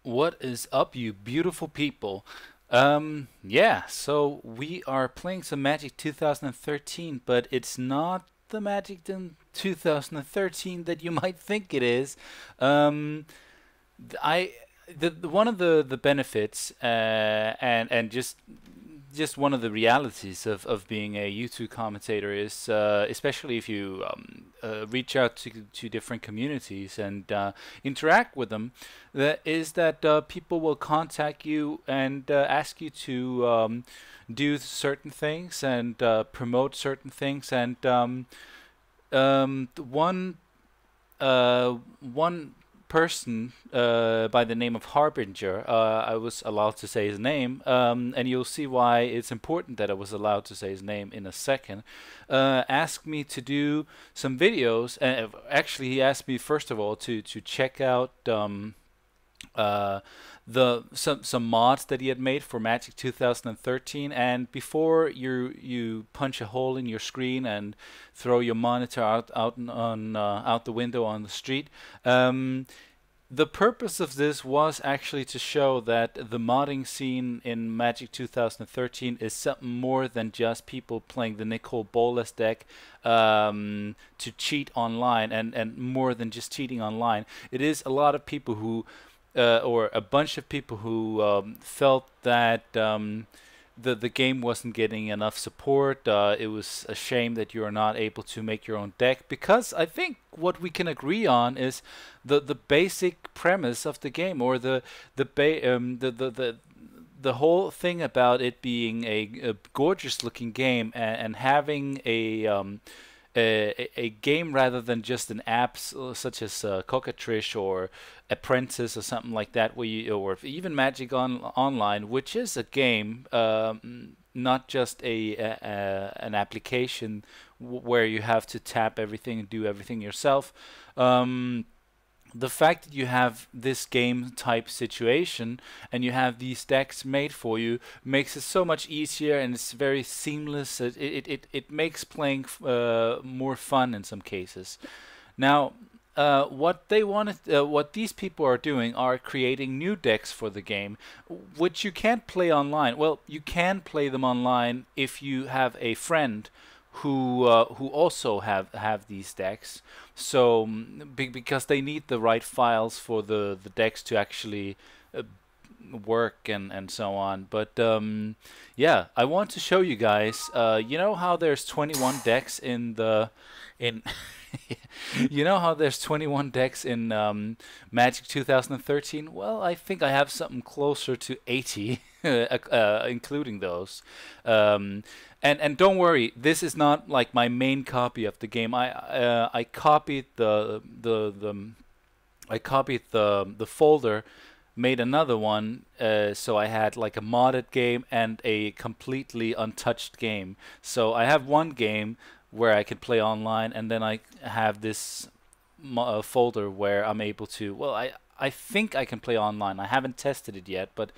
What is up, you beautiful people? Yeah, so we are playing some Magic 2013, but it's not the Magic 2013 that you might think it is. Um, I the one of the benefits and just one of the realities of being a YouTube commentator is, especially if you reach out to different communities and interact with them, that is that people will contact you and ask you to do certain things and promote certain things. And one person by the name of Harbinger, I was allowed to say his name, and you'll see why it's important that I was allowed to say his name in a second. Asked me to do some videos, and actually he asked me first of all to check out uh, the some mods that he had made for Magic 2013. And before you punch a hole in your screen and throw your monitor out the window on the street, the purpose of this was actually to show that the modding scene in Magic 2013 is something more than just people playing the Nicol Bolas deck to cheat online, and more than just cheating online. It is a lot of people who or a bunch of people who felt that the game wasn't getting enough support. It was a shame that you are not able to make your own deck, because I think what we can agree on is the basic premise of the game, or the whole thing about it being a gorgeous looking game, and having a game rather than just an app such as Cockatrice or Apprentice or something like that, where you, or even Magic Online, which is a game, not just an application where you have to tap everything and do everything yourself. The fact that you have this game type situation and you have these decks made for you makes it so much easier, and it's very seamless. It makes playing more fun in some cases. Now, what these people are doing are creating new decks for the game, which you can't play online. Well, you can play them online if you have a friend who also have these decks. So because they need the right files for the decks to actually uh, work and so on. But yeah, I want to show you guys. You know how there's 21 decks in you know how there's 21 decks in Magic 2013? Well, I think I have something closer to 80, including those. Um, and don't worry, this is not like my main copy of the game. I copied the folder, made another one, so I had like a modded game and a completely untouched game. So I have one game where I can play online, and then I have this folder where I'm able to. Well, I think I can play online. I haven't tested it yet, but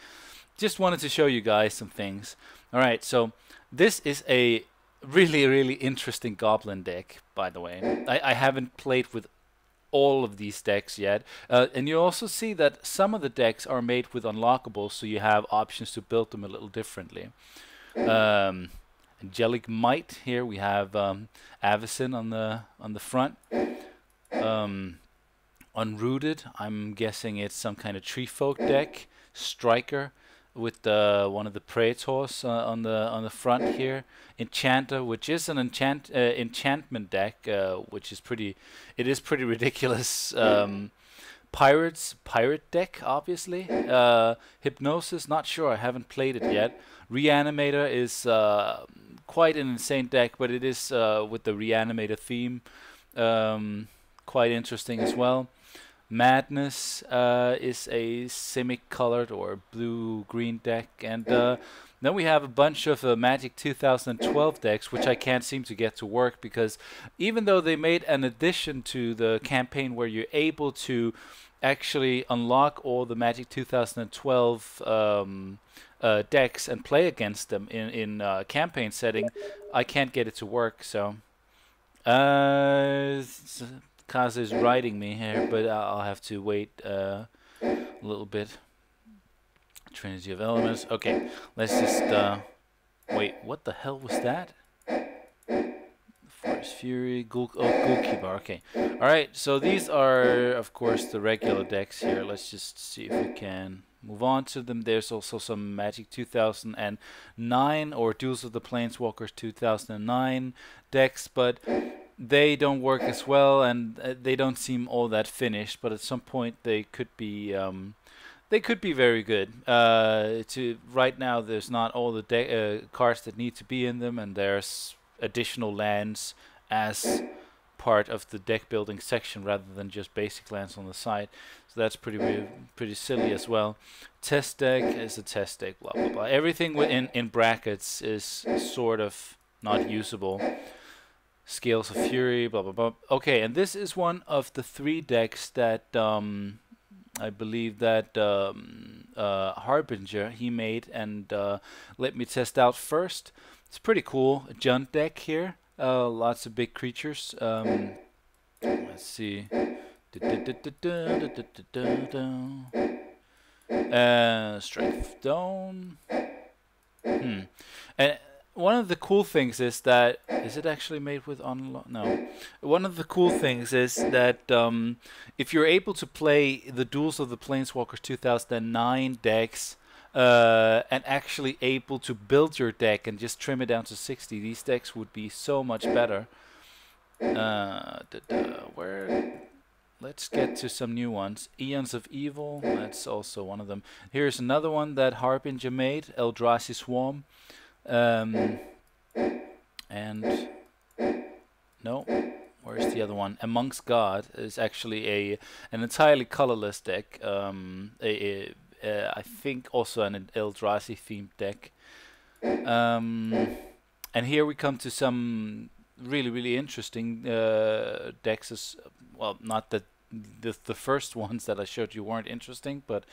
just wanted to show you guys some things. All right, so this is a really interesting goblin deck, by the way. I haven't played with all of these decks yet, and you also see that some of the decks are made with unlockables, so you have options to build them a little differently. Um, Angelic Might, here we have Avacyn on the front. Um, Unrooted, I'm guessing it's some kind of tree folk deck. Striker with one of the Praetors on the front here. Enchanter, which is an enchantment deck, which is pretty. It is pretty ridiculous. Pirate deck, obviously. Hypnosis, not sure. I haven't played it yet. Reanimator is quite an insane deck, but it is with the Reanimator theme. Quite interesting as well. Madness is a semi-colored or blue-green deck, and then we have a bunch of Magic 2012 decks, which I can't seem to get to work, because even though they made an addition to the campaign where you're able to actually unlock all the Magic 2012 decks and play against them in campaign setting, I can't get it to work. So Kaz is writing me here, but I'll have to wait a little bit. Trinity of Elements. Okay, let's just wait. What the hell was that? Forest Fury, Goalkeeper. Okay. All right. So these are, of course, the regular decks here. Let's just see if we can move on to them. There's also some Magic 2009 or Duels of the Planeswalkers 2009 decks, but they don't work as well, and they don't seem all that finished. But at some point, they could be. They could be very good. Right now, there's not all the cards that need to be in them, and there's additional lands as part of the deck building section rather than just basic lands on the side. So that's pretty silly as well. Test deck is a test deck, blah blah blah. Everything in brackets is sort of not usable. Scales of Fury, blah blah blah. Okay, and this is one of the 3 decks that I believe that Harbinger he made and let me test out first. It's pretty cool. A Junt deck here. Lots of big creatures. Let's see. Strength Stone. And one of the cool things is that is it actually made with unlock? No. One of the cool things is that if you're able to play the Duels of the Planeswalkers 2009 decks and actually able to build your deck and just trim it down to 60, these decks would be so much better. Let's get to some new ones. Eons of Evil, that's also one of them. Here's another one that Harbinger made, Eldrazi Swarm. And no, where's the other one? Amongst God is actually an entirely colorless deck. I think also an Eldrazi themed deck. And here we come to some really interesting decks. Well, not that the first ones that I showed you weren't interesting, but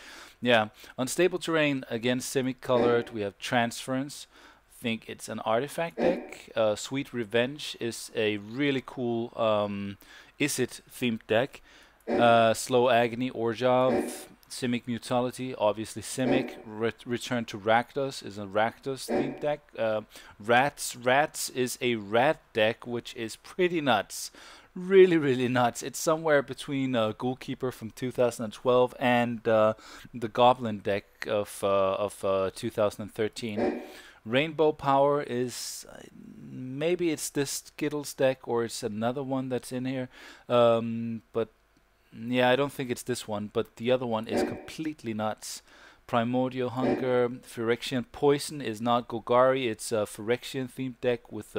yeah. Unstable Terrain, again semi-colored. We have Transference. I think it's an artifact deck. Sweet Revenge is a really cool Izzet themed deck. Slow Agony, Orjov. Simic Mutality, obviously Simic. Return to Rakdos is a Rakdos themed deck. Rats is a rat deck, which is pretty nuts. Really nuts. It's somewhere between Goalkeeper from 2012 and the Goblin deck of 2013. Rainbow Power is maybe it's this Skittles deck or it's another one that's in here, but yeah, I don't think it's this one, but the other one is completely nuts. Primordial Hunger, Phyrexian Poison is not Golgari, it's a Phyrexian themed deck with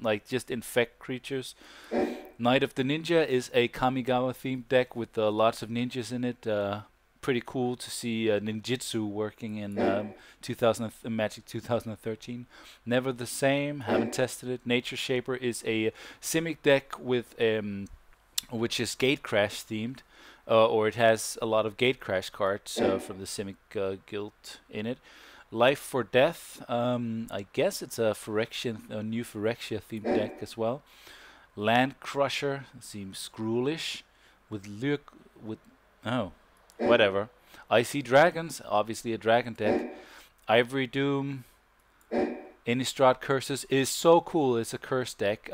like just infect creatures. Night of the Ninja is a Kamigawa themed deck with lots of ninjas in it. Pretty cool to see ninjutsu working in Magic 2013. Never the Same, haven't tested it. Nature Shaper is a Simic deck with which is Gate Crash themed, or it has a lot of Gate Crash cards from the Simic Guild in it. Life for Death, I guess it's a new Phyrexia themed deck as well. Land Crusher seems Gruelish with whatever. Icy Dragons, obviously a dragon deck. Ivory Doom, Innistrad Curses is so cool. It's a curse deck.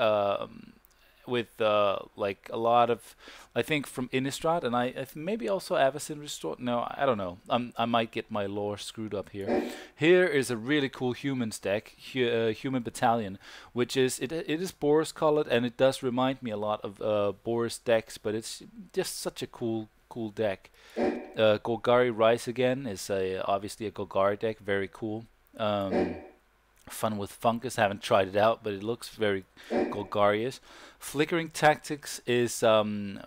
With like a lot of, I think from Innistrad, and I maybe also Avacyn Restore. No, I don't know. I might get my lore screwed up here. Here is a really cool humans deck, Human Battalion, which is it is Boros colored, and it does remind me a lot of Boros decks, but it's just such a cool deck. Golgari Rise Again is obviously a Golgari deck, very cool. Fun with Fungus, haven't tried it out, but it looks very Golgarious. Flickering Tactics is like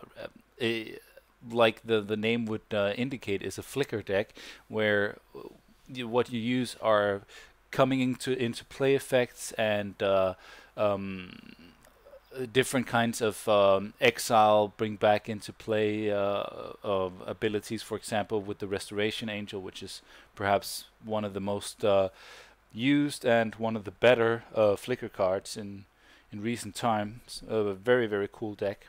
the name would indicate, is a flicker deck where what you use are coming into play effects and different kinds of exile bring back into play abilities. For example, with the Restoration Angel, which is perhaps one of the most used and one of the better flicker cards in recent times. A very cool deck.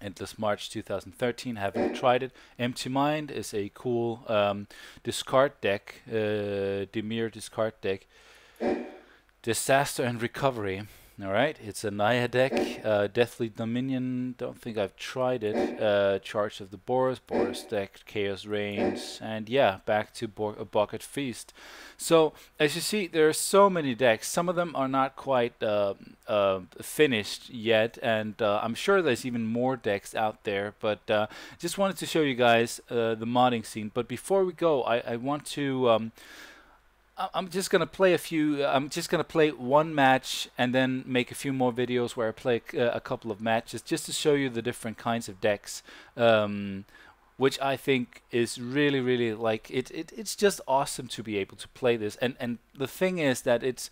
Endless March 2013. Haven't tried it. Empty Mind is a cool discard deck, Demir discard deck. Disaster and Recovery. Alright, it's a Naya deck. Deathly Dominion, don't think I've tried it. Charge of the Boros deck, Chaos Reigns, and yeah, back to Bucket Feast. So, as you see, there are so many decks. Some of them are not quite finished yet, and I'm sure there's even more decks out there, but just wanted to show you guys the modding scene. But before we go, I want to... I'm just gonna play a few. I'm just gonna play one match and then make a few more videos where I play a couple of matches, just to show you the different kinds of decks, which I think is really, really like it's just awesome to be able to play this. And the thing is that it's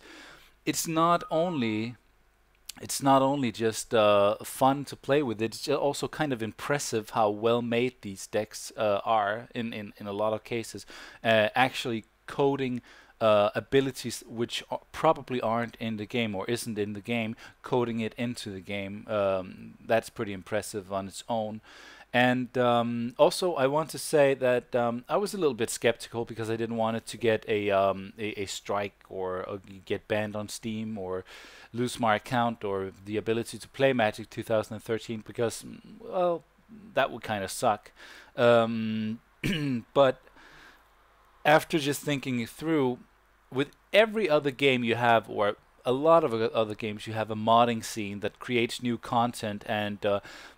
not only just fun to play with. It's also kind of impressive how well made these decks are in a lot of cases. Actually coding abilities which probably aren't in the game or isn't in the game, coding it into the game. That's pretty impressive on its own. And also, I want to say that I was a little bit skeptical because I didn't want it to get a strike or get banned on Steam or lose my account or the ability to play Magic 2013 because, well, that would kind of suck. But after just thinking it through, with every other game you have, or a lot of other games, you have a modding scene that creates new content, and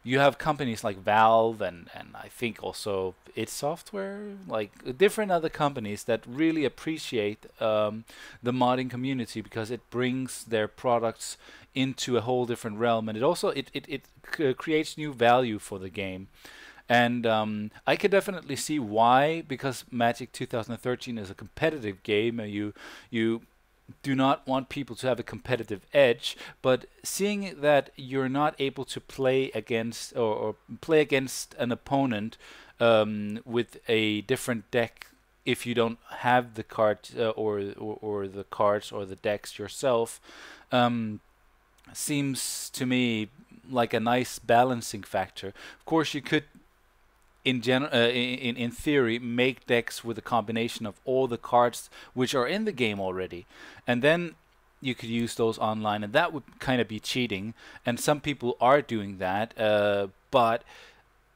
you have companies like Valve and I think also id Software, like different other companies that really appreciate the modding community because it brings their products into a whole different realm, and it also it creates new value for the game. And I can definitely see why, because Magic 2013 is a competitive game, and you do not want people to have a competitive edge. But seeing that you're not able to play against or play against an opponent with a different deck if you don't have the cards or the cards or the decks yourself, seems to me like a nice balancing factor. Of course, you could in theory make decks with a combination of all the cards which are in the game already, and then you could use those online, and that would kind of be cheating, and some people are doing that, but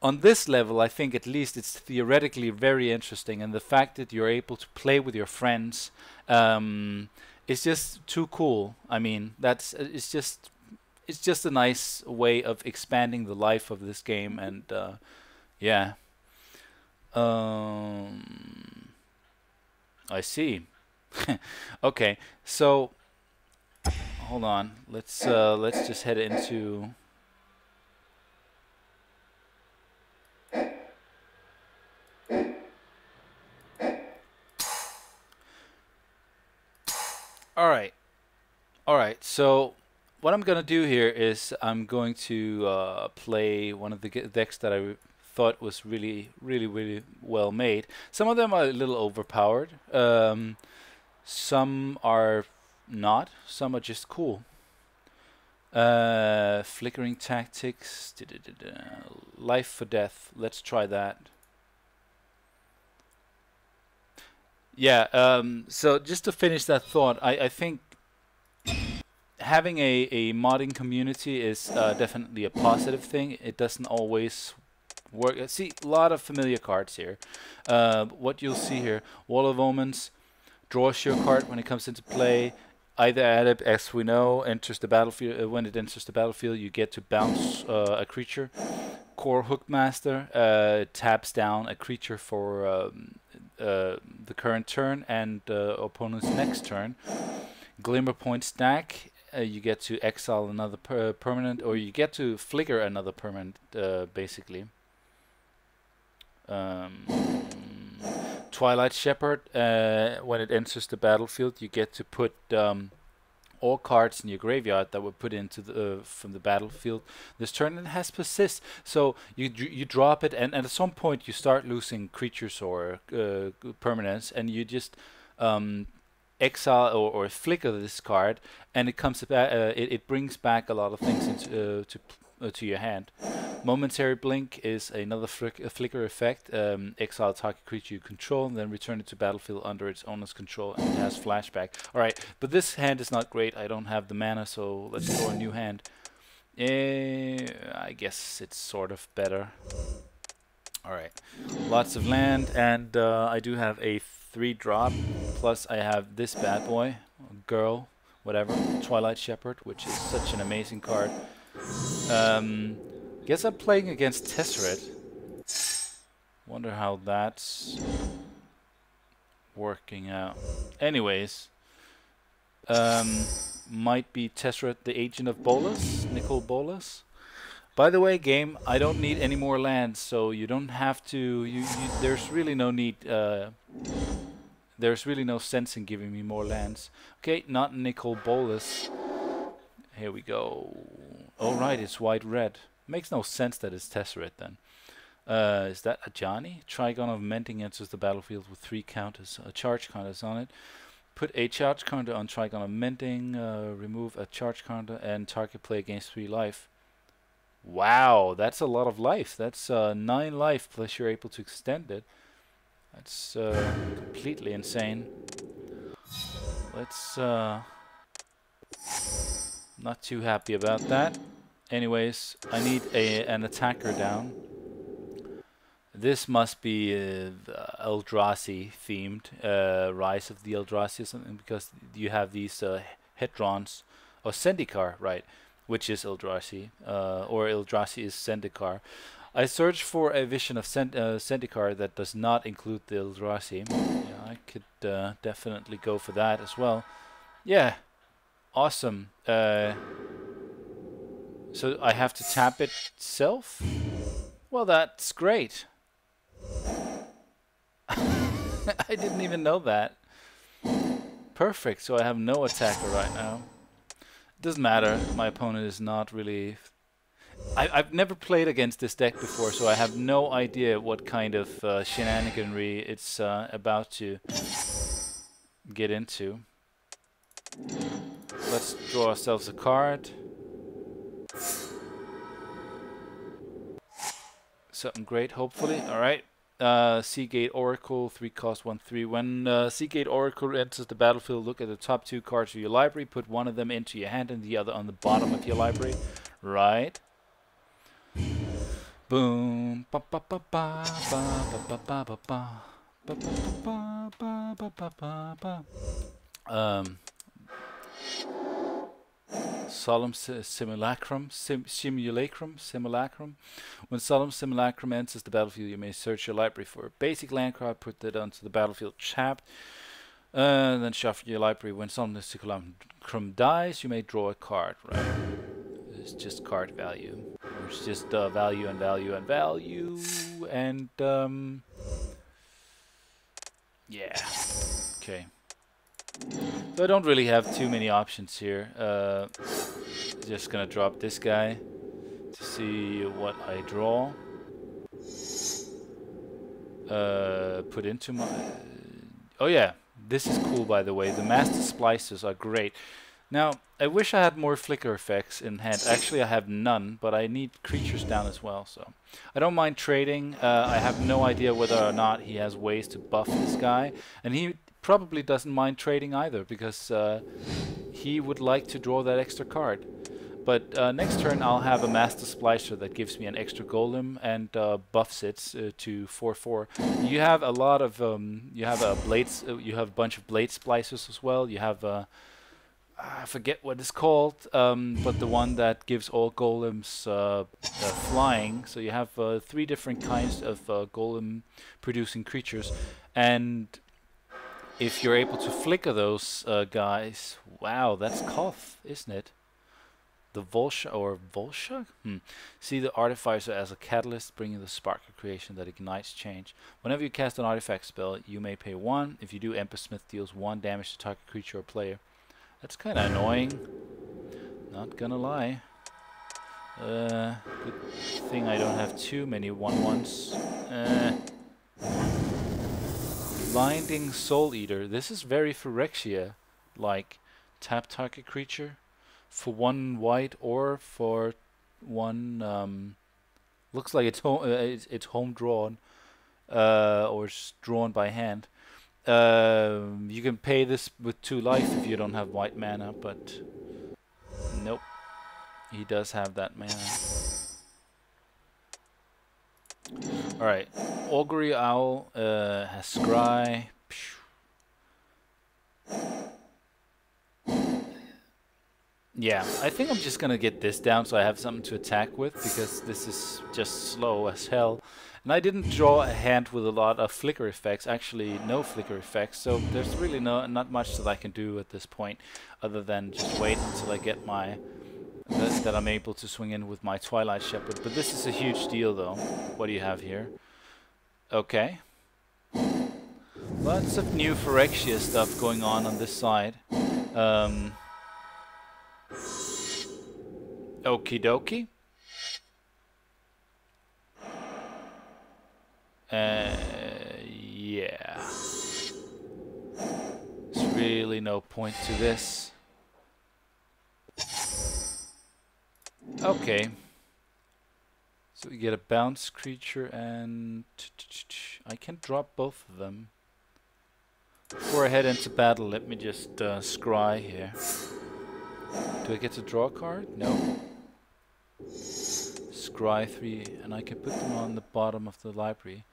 on this level I think at least it's theoretically very interesting, and the fact that you're able to play with your friends is just too cool. I mean, it's just a nice way of expanding the life of this game, and yeah. I see. Okay, so hold on. Let's just head into. All right. All right. So what I'm gonna do here is I'm going to play one of the decks that I thought was really well made. Some of them are a little overpowered. Some are not. Some are just cool. Flickering Tactics. Life for Death. Let's try that. Yeah. So just to finish that thought, I think having a modding community is definitely a positive thing. It doesn't always work. See, a lot of familiar cards here. What you'll see here, Wall of Omens draws your card when it comes into play. Either Adept, as we know, enters the battlefield. When it enters the battlefield, you get to bounce a creature. Core Hookmaster taps down a creature for the current turn and opponent's next turn. Glimmer Point Stack. You get to exile another permanent, or you get to flicker another permanent, basically. Twilight Shepherd, when it enters the battlefield, you get to put all cards in your graveyard that were put into the from the battlefield this turn, and it has Persist. So you drop it, and at some point you start losing creatures or permanents, and you just exile or flicker this card, and it comes back. It brings back a lot of things into to your hand. Momentary blink is another flicker effect. Exile target creature you control, and then return it to battlefield under its owner's control, and it has flashback. Alright, but this hand is not great. I don't have the mana, so let's draw a new hand. I guess it's sort of better. Alright, lots of land, and I do have a 3-drop, plus I have this bad boy, girl, whatever, Twilight Shepherd, which is such an amazing card. Guess I'm playing against Tesseret. Wonder how that's working out. Anyways, might be Tesseret the Agent of Bolas, Nicol Bolas. By the way, game, I don't need any more lands, so you don't have to. There's really no need. There's really no sense in giving me more lands. Okay, not Nicol Bolas. Here we go. Oh right, it's white-red. Makes no sense that it's Tesseret then. Is that a Johnny? Trigon of Mending enters the battlefield with 3 counters, charge counters on it. Put a charge counter on Trigon of Mending, remove a charge counter, and target play against 3 life. Wow, that's a lot of life. That's 9 life, plus you're able to extend it. That's completely insane. Let's... not too happy about that. Anyways, I need an attacker down. This must be Eldrazi themed, Rise of the Eldrazi or something, because you have these Hedrons, or Zendikar, right, which is Eldrazi, or Eldrazi is Zendikar. I searched for a vision of Zendikar that does not include the Eldrazi. Yeah, I could definitely go for that as well. Yeah, awesome. So I have to tap itself? Well, that's great. I didn't even know that. Perfect, so I have no attacker right now. It doesn't matter, my opponent is not really... I've never played against this deck before, so I have no idea what kind of shenaniganry it's about to get into. Let's draw ourselves a card. Something great, hopefully. Alright. Seagate Oracle, 3 cost, 1/3. When Seagate Oracle enters the battlefield, look at the top 2 cards of your library. Put one of them into your hand and the other on the bottom of your library. Right. Boom. Ba ba ba ba ba ba ba ba ba ba ba ba ba ba ba. Solemn Simulacrum. When Solemn Simulacrum enters the battlefield, you may search your library for a basic land card, put that onto the battlefield tapped, then shuffle your library. When Solemn Simulacrum dies, you may draw a card, right? It's just card value. It's just value and value and value, and yeah. Okay. So I don't really have too many options here. Just gonna drop this guy to see what I draw. Put into my... oh yeah, this is cool by the way. The Master Splicers are great. Now, I wish I had more flicker effects in hand. Actually, I have none, but I need creatures down as well, so... I don't mind trading. I have no idea whether or not he has ways to buff this guy. And he probably doesn't mind trading either, because he would like to draw that extra card. But next turn I'll have a Master Splicer that gives me an extra golem and buffs it to 4/4. You have a lot of you have blades. You have a bunch of blade splicers as well. You have I forget what it's called, but the one that gives all golems flying. So you have 3 different kinds of golem producing creatures, and if you're able to flicker those guys, wow, that's Koth, isn't it? The Volsha or Volsha? See the Artificer as a catalyst, bringing the spark of creation that ignites change. Whenever you cast an artifact spell, you may pay 1. If you do, Embersmith deals 1 damage to target creature or player. That's kind of annoying. Not gonna lie. Good thing I don't have too many 1/1s. Blinding Soul Eater. This is very Phyrexia. Like, tap target creature for 1 white or for 1 Looks like it's home drawn, or it's drawn by hand. You can pay this with 2 life if you don't have white mana, but nope, he does have that mana. Alright, Augury Owl has Scry. Yeah, I think I'm just gonna get this down so I have something to attack with, because this is just slow as hell. And I didn't draw a hand with a lot of flicker effects, actually no flicker effects, so there's really not much that I can do at this point, other than just wait until I get my... that I'm able to swing in with my Twilight Shepherd. But this is a huge deal though. What do you have here? Okay. Lots of new Phyrexia stuff going on this side. Okie dokie. Yeah. There's really no point to this. Okay. So we get a bounce creature and... I can drop both of them. Before I head into battle, let me just scry here. Do I get to draw a card? No. Scry 3, and I can put them on the bottom of the library.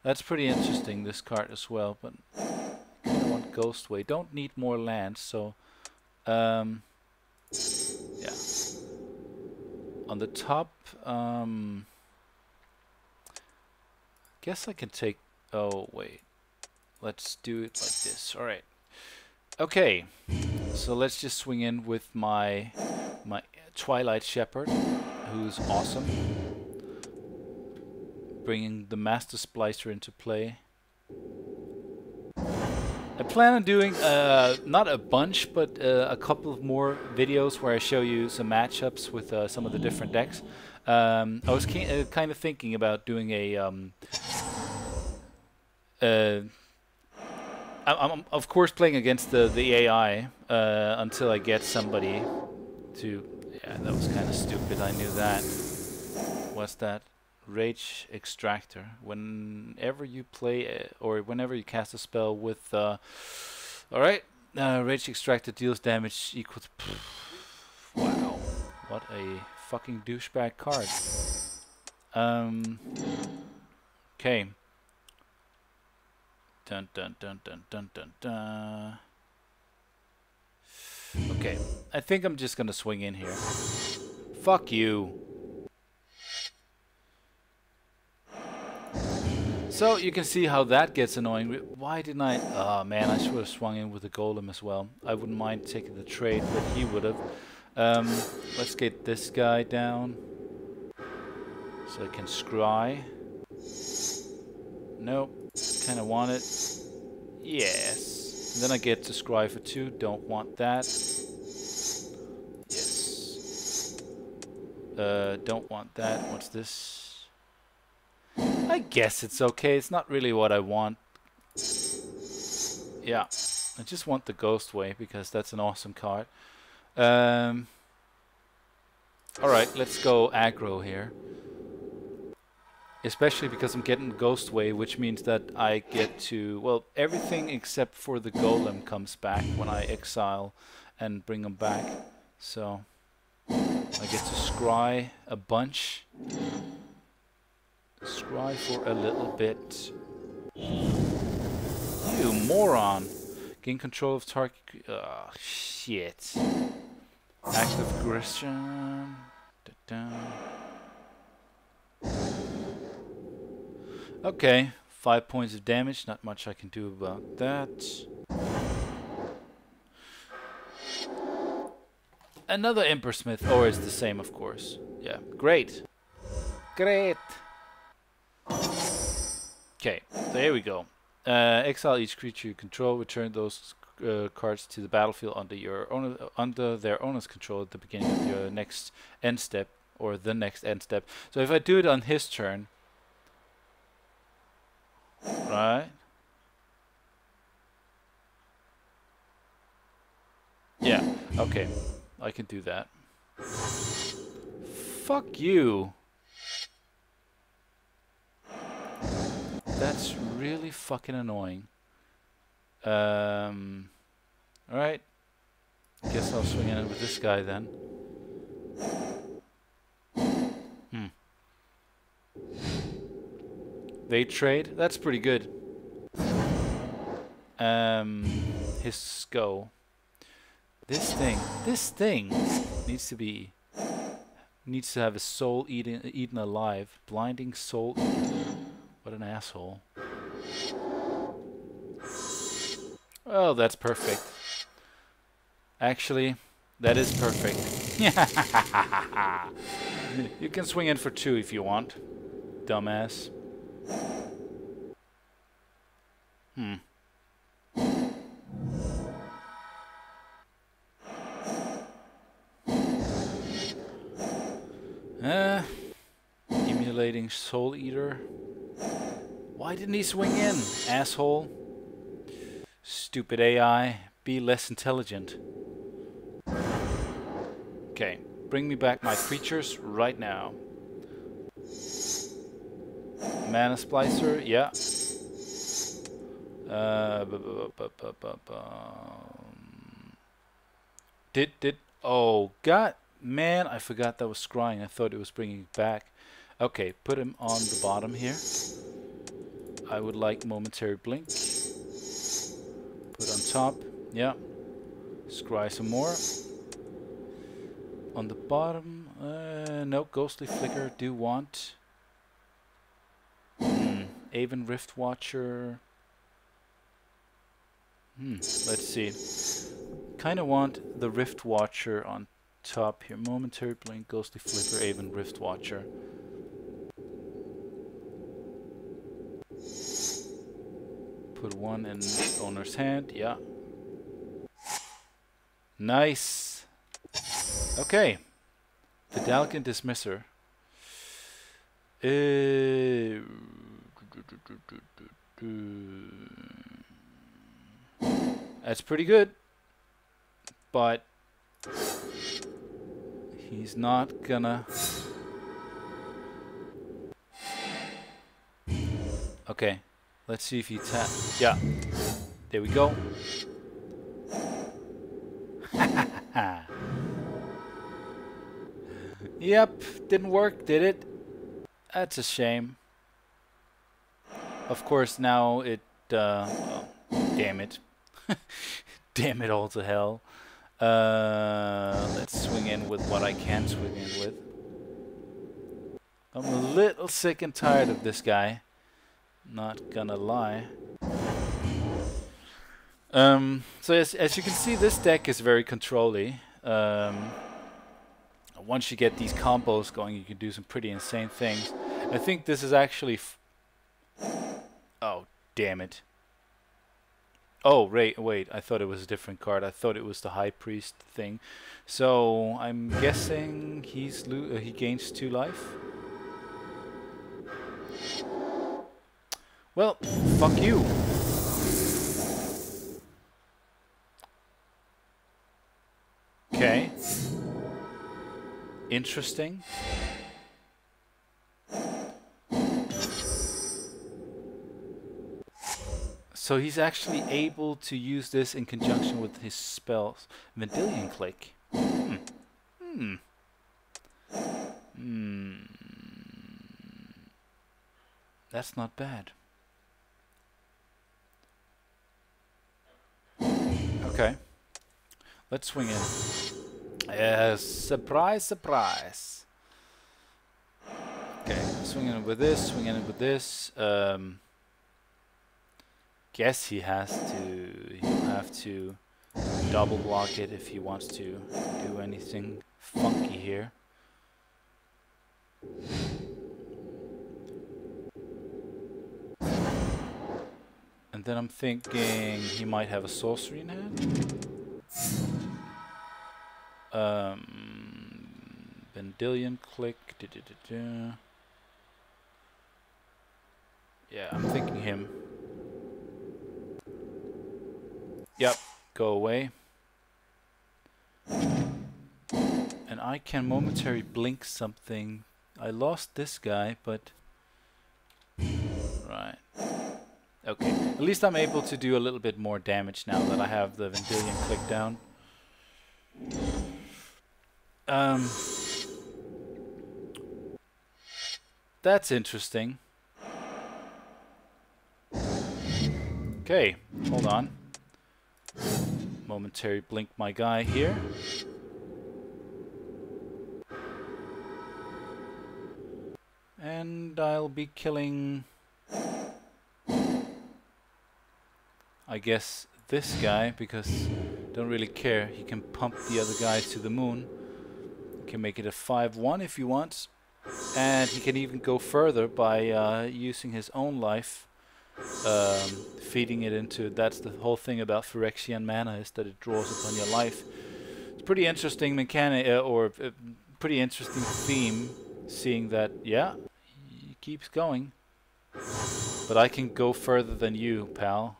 That's pretty interesting, this card as well, but I kind of want Ghostway. Don't need more lands, so... yeah. On the top, guess I can take... Oh, wait. Let's do it like this. Alright. Okay. So let's just swing in with my Twilight Shepherd, who's awesome. Bringing the Master Splicer into play. I plan on doing not a bunch, but a couple of more videos where I show you some matchups with some of the different decks. I was kind of thinking about doing a... I'm of course playing against the AI until I get somebody to... Yeah, that was kind of stupid, I knew that. What's that? Rage Extractor. Whenever you play or whenever you cast a spell with alright, Rage Extractor deals damage equal to... Wow, what a fucking douchebag card. Okay. Dun dun dun dun dun dun dun. Okay, I think I'm just gonna swing in here. Fuck you. So you can see how that gets annoying. Why didn't I... Oh man, I should have swung in with the golem as well. I wouldn't mind taking the trade, but he would have. Let's get this guy down. So I can scry. Nope. Kinda want it. Yes. And then I get to scry for 2. Don't want that. Yes. Don't want that. What's this? I guess it's okay. It's not really what I want. Yeah. I just want the Ghostway because that's an awesome card. Alright, let's go aggro here. Especially because I'm getting Ghostway, which means that I get to... Well, everything except for the golem comes back when I exile and bring them back. So I get to scry a bunch. Scry for a little bit. You moron! Gain control of target... Oh, shit. Active aggression. Okay, 5 points of damage. Not much I can do about that. Another Empersmith. Oh, it's the same, of course. Yeah, great. Great. Okay, so here we go. Exile each creature you control. Return those cards to the battlefield under their owner's control at the beginning of your next end step, or the next end step. So if I do it on his turn, right? Yeah. Okay, I can do that. Fuck you. That's really fucking annoying. Alright. Guess I'll swing in with this guy then. They trade. That's pretty good. His go. This thing needs to have his soul eaten alive. Blinding soul. What an asshole. Oh, that's perfect. Actually, that is perfect. You can swing in for 2 if you want, dumbass. Emulating Soul Eater. Why didn't he swing in, asshole? Stupid AI, be less intelligent. Okay, bring me back my creatures right now. Mana Splicer, yeah. Oh, God, man, I forgot that was scrying. I thought it was bringing it back. Okay, put him on the bottom here. I would like momentary blink. Put on top, yeah. Scry some more. On the bottom, no, Ghostly Flicker, do want. Aven Rift Watcher. Let's see. Kinda want the Rift Watcher on top here. Momentary Blink, Ghostly Flicker, Aven Rift Watcher. Put one in owner's hand, yeah. Nice. Okay. The Dalkin Dismisser. That's pretty good. But he's not gonna... Okay. Let's see if he tap. Yeah. There we go. Yep. Didn't work, did it? That's a shame. Of course, now it... oh, damn it. Damn it all to hell. Let's swing in with what I can swing in with. I'm a little sick and tired of this guy. Not gonna lie. So as you can see, this deck is very control-y. Once you get these combos going, you can do some pretty insane things. I think this is actually... oh, damn it. Oh, wait, I thought it was a different card. I thought it was the High Priest thing. So, I'm guessing he gains 2 life. Well, fuck you. Okay. Interesting. So he's actually able to use this in conjunction with his spells. Vendilion Click. That's not bad. Okay. Let's swing in. Yes, surprise, surprise. Okay, swing in with this, swing in with this. Guess he'll have to double block it if he wants to do anything funky here. And then I'm thinking he might have a sorcery in hand. Vendilion Click. Yeah, I'm thinking him. Yep, go away. And I can momentary blink something. I lost this guy, but... Right. Okay, at least I'm able to do a little bit more damage now that I have the Vendilion clicked down. That's interesting. Okay, hold on. Momentary blink my guy here. And I'll be killing, I guess, this guy, because don't really care. He can pump the other guys to the moon. You can make it a 5-1 if you want. And he can even go further by using his own life, feeding it into. That's the whole thing about Phyrexian mana, is that it draws upon your life. It's pretty interesting mechanic, or pretty interesting theme, seeing that, yeah, he keeps going. But I can go further than you, pal.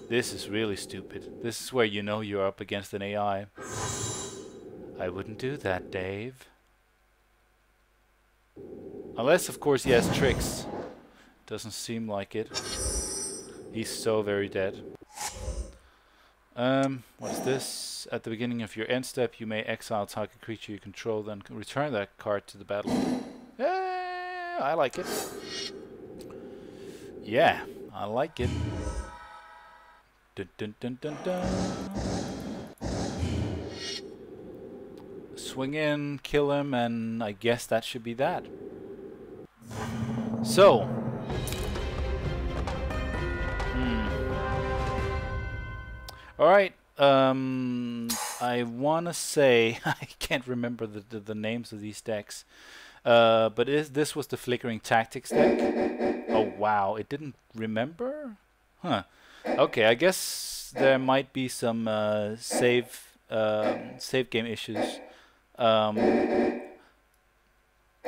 This is really stupid. This is where you know you're up against an AI. I wouldn't do that, Dave. Unless, of course, he has tricks. Doesn't seem like it. He's so very dead. What is this? At the beginning of your end step, you may exile target creature you control, then return that card to the battlefield. I like it. Yeah, I like it. Dun dun dun dun dun. Swing in, kill him, and I guess that should be that. So. Alright, I wanna say, I can't remember the names of these decks, but this was the Flickering Tactics deck. Oh wow, it didn't remember? Huh. Okay, I guess there might be some save game issues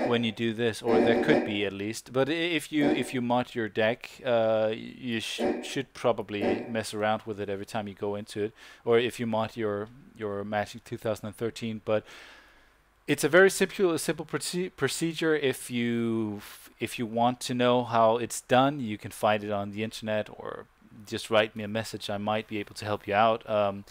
when you do this, or there could be at least. But if you mod your deck, you should probably mess around with it every time you go into it, or if you mod your Magic 2013. But it's a very simple procedure. If you want to know how it's done, you can find it on the internet, or just write me a message. I might be able to help you out. I'm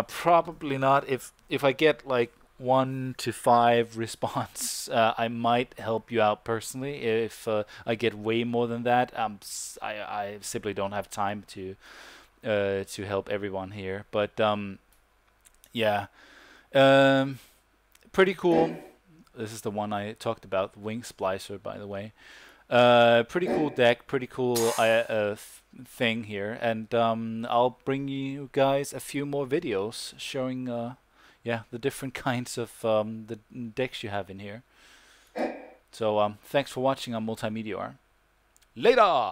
probably not. If I get like 1 to 5 response, I might help you out personally. If I get way more than that, I simply don't have time to help everyone here. But yeah, pretty cool. This is the one I talked about, Wing Splicer, by the way. Pretty cool deck, pretty cool thing here, and I'll bring you guys a few more videos showing yeah, the different kinds of the decks you have in here. So thanks for watching on Multeyemeteor. Later!